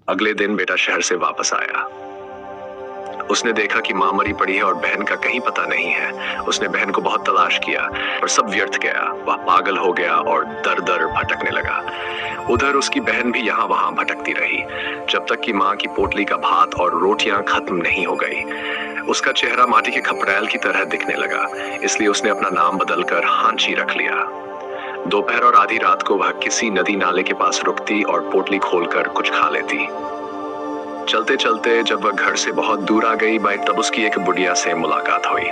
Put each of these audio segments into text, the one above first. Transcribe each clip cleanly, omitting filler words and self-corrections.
अगले दिन बेटा शहर से वापस आया। उसने देखा कि माँ मरी पड़ी है और बहन का कहीं पता नहीं है। उसने बहन को बहुत तलाश किया पर सब व्यर्थ गया। वह पागल हो गया और दर दर भटकने लगा। उधर उसकी बहन भी यहाँ वहां भटकती रही जब तक कि माँ की पोटली का भात और रोटियां खत्म नहीं हो गई। उसका चेहरा माटी के खपड़ैल की तरह दिखने लगा, इसलिए उसने अपना नाम बदलकर हांची रख लिया। दोपहर और आधी रात को वह किसी नदी नाले के पास रुकती और पोटली खोलकर कुछ खा लेती। चलते चलते जब वह घर से बहुत दूर आ गई तब उसकी एक बुढ़िया से मुलाकात हुई।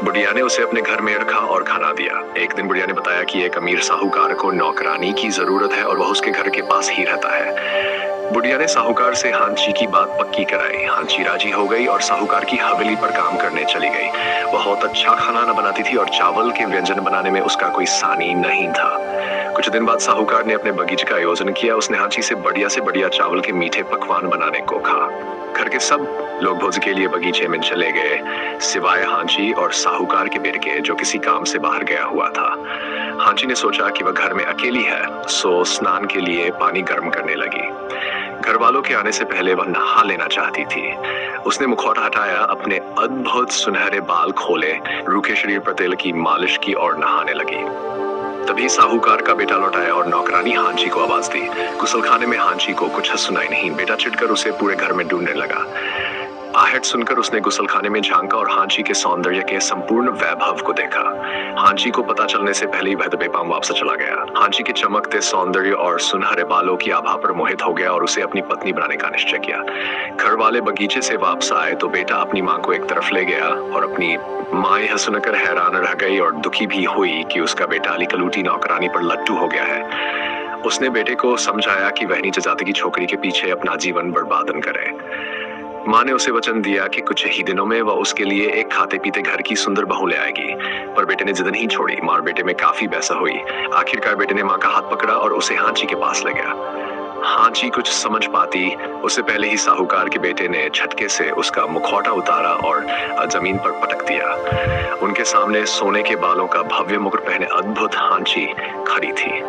बुढ़िया ने उसे अपने घर में रखा और खाना दिया। एक दिन बुढ़िया ने बताया कि एक अमीर साहूकार को नौकरानी की जरूरत है और वह उसके घर के पास ही रहता है। बुढ़िया ने साहूकार से हांची की बात पक्की कराई। हांची राजी हो गई और साहूकार की हवेली पर काम करने चली गई। वह बहुत अच्छा खाना न बनाती थी और चावल के व्यंजन बनाने में उसका कोई सानी नहीं था। कुछ दिन बाद साहूकार ने अपने बगीचे का आयोजन किया। उसने हांची से बढ़िया चावल के मीठे पकवान बनाने को कहा। घर के सब लोग भोज के लिए बगीचे में चले गए, सिवाय हांची और साहूकार के बेटे के, जो किसी काम से बाहर गया हुआ था। हांची ने सोचा कि वह घर में अकेली है, सो स्नान के लिए पानी गर्म करने लगी। घर वालों के आने से पहले वह नहा लेना चाहती थी। उसने मुखौटा हटाया, अपने अद्भुत सुनहरे बाल खोले, रूखे शरीर पर तेल की मालिश की और नहाने लगी। तभी साहूकार का बेटा लौट आया और नौकरानी हांची को आवाज दी। गुसलखाने में हांची को कुछ सुनाई नहीं। बेटा चिढ़कर उसे पूरे घर में ढूंढने लगा। आहट सुनकर उसने गुसलखाने में झांका और हांची के सौंदर्य के संपूर्ण वैभव को देखा। हांची को पता चलने से पहले ही वह बेपाम वापस चला गया। हांची के चमकते सौंदर्य और सुनहरे बालों की आभा पर मोहित हो गया और उसे अपनी पत्नी बनाने का निश्चय किया। घर वाले बगीचे से वापस आए तो बेटा अपनी माँ को एक तरफ ले गया और अपनी माँ यह सुनकर हैरान रह गई और दुखी भी हुई कि उसका बेटा अली कलूटी नौकरानी पर लट्टू हो गया है। उसने बेटे को समझाया कि वह नीचे जाति की छोकरी के पीछे अपना जीवन बर्बाद न करे। माँ ने उसे वचन दिया कि कुछ ही दिनों में वह उसके लिए एक खाते पीते घर की सुंदर बहू ले आएगी, पर बेटे ने जिद नहीं छोड़ी। माँ और बेटे में काफी बहस हुई। आखिरकार बेटे ने माँ का हाथ पकड़ा और उसे हांची के पास ले गया। हांची कुछ समझ पाती उससे पहले ही साहूकार के बेटे ने झटके से उसका मुखौटा उतारा और जमीन पर पटक दिया। उनके सामने सोने के बालों का भव्य मुकुट पहने अद्भुत हांची खड़ी थी।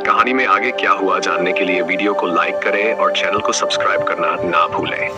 कहानी में आगे क्या हुआ जानने के लिए वीडियो को लाइक करें और चैनल को सब्सक्राइब करना ना भूलें।